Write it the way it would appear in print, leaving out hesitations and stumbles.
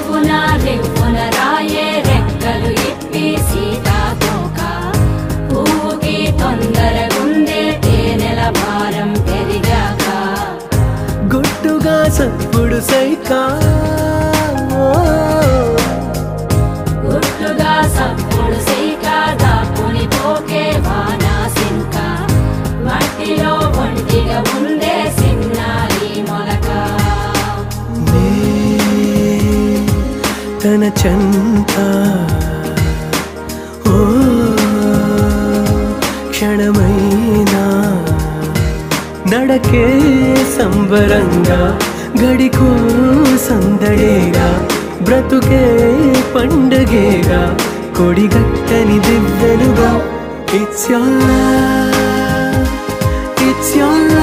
రివ్వున రాయే రెక్కలు ఇప్పి సీతాకోక పువ్వుకి తొందరగుందే తేనెల భారం పెరిగాక గుట్టుగా సప్పుడు సైకా గుట్టుగా సప్పుడు సైకా దాక్కుని పోకే వానా సింక మట్టిలో ఒంటిగా ఉందే సిన్నారి మొలక తన చెంత ఓ క్షణమైనా నడకే సంబరంగా గడికో సందడేగా బ్రతుకే పండగేగా కొడిగట్టని దివ్వెనుగా ఇట్స్ your love